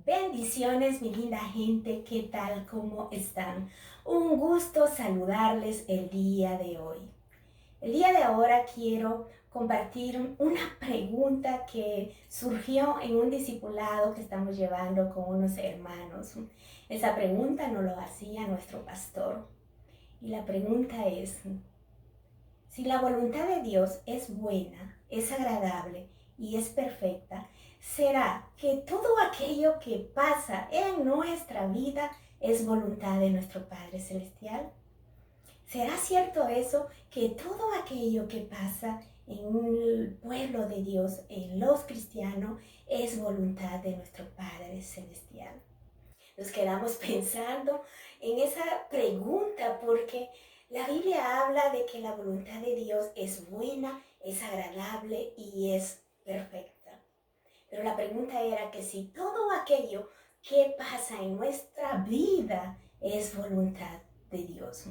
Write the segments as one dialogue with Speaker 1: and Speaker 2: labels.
Speaker 1: Bendiciones, mi linda gente, ¿qué tal? ¿Cómo están? Un gusto saludarles el día de hoy. El día de ahora quiero compartir una pregunta que surgió en un discipulado que estamos llevando con unos hermanos. Esa pregunta nos lo hacía nuestro pastor. Y la pregunta es, si la voluntad de Dios es buena, es agradable y es perfecta, ¿será que todo aquello que pasa en nuestra vida es voluntad de nuestro Padre Celestial? ¿Será cierto eso, que todo aquello que pasa en el pueblo de Dios, en los cristianos, es voluntad de nuestro Padre Celestial? Nos quedamos pensando en esa pregunta porque la Biblia habla de que la voluntad de Dios es buena, es agradable y es perfecta. Pero la pregunta era que si todo aquello que pasa en nuestra vida es voluntad de Dios.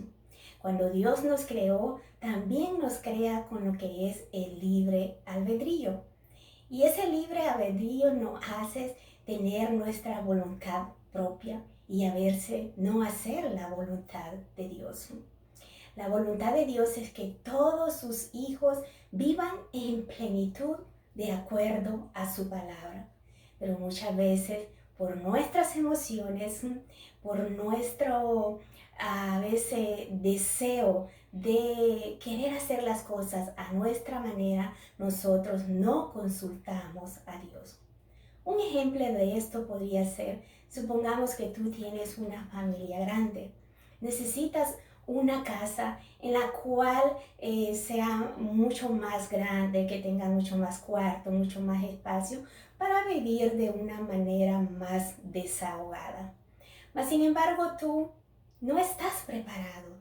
Speaker 1: Cuando Dios nos creó, también nos crea con lo que es el libre albedrío. Y ese libre albedrío nos hace tener nuestra voluntad propia y a veces no hacer la voluntad de Dios. La voluntad de Dios es que todos sus hijos vivan en plenitud de acuerdo a su palabra. Pero muchas veces por nuestras emociones, por nuestro a veces deseo de querer hacer las cosas a nuestra manera, nosotros no consultamos a Dios. Un ejemplo de esto podría ser, supongamos que tú tienes una familia grande. Necesitas una casa en la cual sea mucho más grande, que tenga mucho más cuarto, mucho más espacio para vivir de una manera más desahogada. Mas sin embargo tú no estás preparado.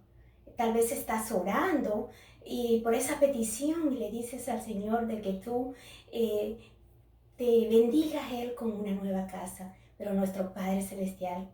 Speaker 1: Tal vez estás orando y por esa petición le dices al Señor de que tú te bendiga Él con una nueva casa. Pero nuestro Padre Celestial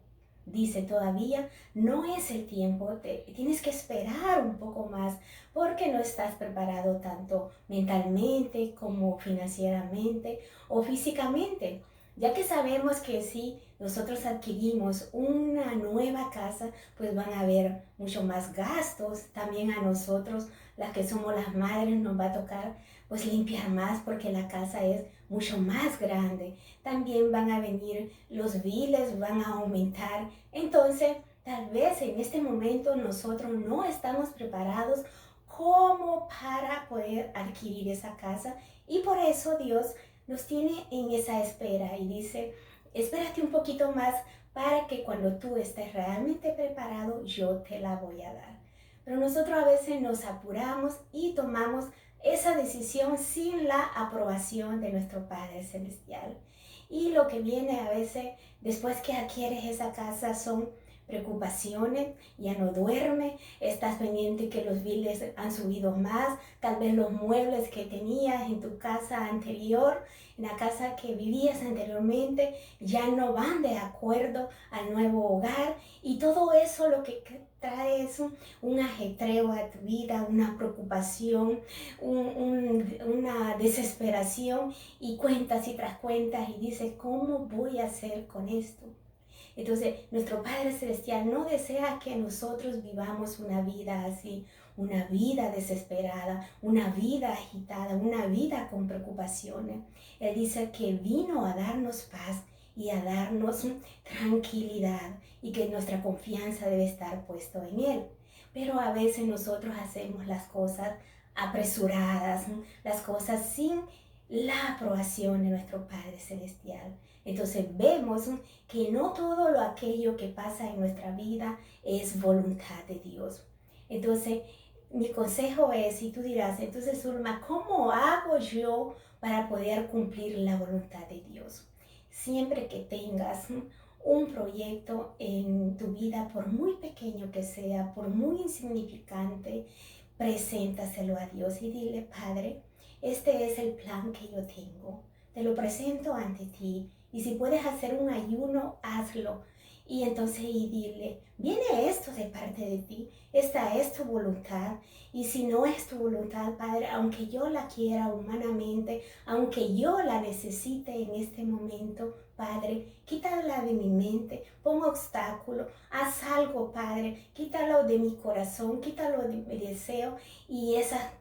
Speaker 1: dice todavía, no es el tiempo, tienes que esperar un poco más porque no estás preparado tanto mentalmente como financieramente o físicamente. Ya que sabemos que si nosotros adquirimos una nueva casa, pues van a haber mucho más gastos. También a nosotros, las que somos las madres, nos va a tocar pues limpiar más porque la casa es mucho más grande. También van a venir los biles, van a aumentar. Entonces, tal vez en este momento nosotros no estamos preparados como para poder adquirir esa casa y por eso Dios nos tiene en esa espera y dice, espérate un poquito más para que cuando tú estés realmente preparado, yo te la voy a dar. Pero nosotros a veces nos apuramos y tomamos esa decisión sin la aprobación de nuestro Padre Celestial. Y lo que viene a veces después que adquieres esa casa son preocupaciones, ya no duerme, estás pendiente que los biles han subido más, tal vez los muebles que tenías en tu casa anterior, en la casa que vivías anteriormente, ya no van de acuerdo al nuevo hogar y todo eso lo que trae es un ajetreo a tu vida, una preocupación, una desesperación y cuentas y tras cuentas y dices, ¿cómo voy a hacer con esto? Entonces, nuestro Padre Celestial no desea que nosotros vivamos una vida así, una vida desesperada, una vida agitada, una vida con preocupaciones. Él dice que vino a darnos paz y a darnos tranquilidad y que nuestra confianza debe estar puesto en Él. Pero a veces nosotros hacemos las cosas apresuradas, las cosas sin la aprobación de nuestro Padre Celestial. Entonces vemos que no todo lo aquello que pasa en nuestra vida es voluntad de Dios. Entonces, mi consejo es, si tú dirás, entonces Zulma, ¿cómo hago yo para poder cumplir la voluntad de Dios? Siempre que tengas un proyecto en tu vida, por muy pequeño que sea, por muy insignificante, preséntaselo a Dios y dile, Padre, este es el plan que yo tengo. Te lo presento ante ti. Y si puedes hacer un ayuno, hazlo. y entonces y dile, viene esto de parte de ti, esta es tu voluntad, y si no es tu voluntad, Padre, aunque yo la quiera humanamente, aunque yo la necesite en este momento, Padre, quítala de mi mente, pon obstáculo, haz algo, Padre, quítalo de mi corazón, quítalo de mi deseo y esa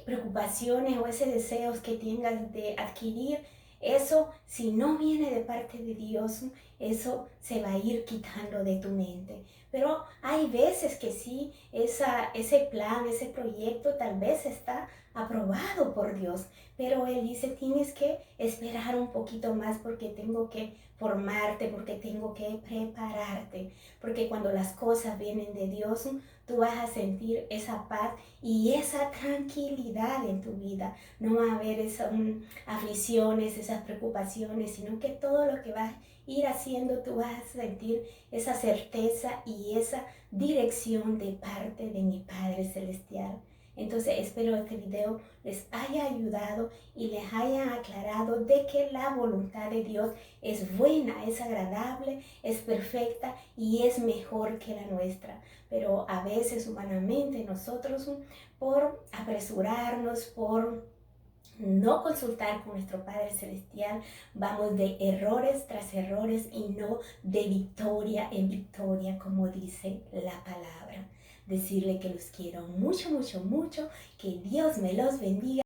Speaker 1: preocupaciones o ese deseos que tengas de adquirir, eso si no viene de parte de Dios, eso se va a ir quitando de tu mente. Pero hay veces que sí, ese plan, ese proyecto tal vez está aprobado por Dios, pero Él dice, tienes que esperar un poquito más porque tengo que formarte, porque tengo que prepararte, porque cuando las cosas vienen de Dios, tú vas a sentir esa paz y esa tranquilidad en tu vida. No va a haber esas aflicciones, esas preocupaciones, sino que todo lo que vas a ir haciendo, tú vas a sentir esa certeza y esa dirección de parte de mi Padre Celestial. Entonces espero este video les haya ayudado y les haya aclarado de que la voluntad de Dios es buena, es agradable, es perfecta y es mejor que la nuestra. Pero a veces humanamente nosotros por apresurarnos, por no consultar con nuestro Padre Celestial, vamos de errores tras errores y no de victoria en victoria, como dice la palabra. Decirle que los quiero mucho, mucho, mucho, que Dios me los bendiga.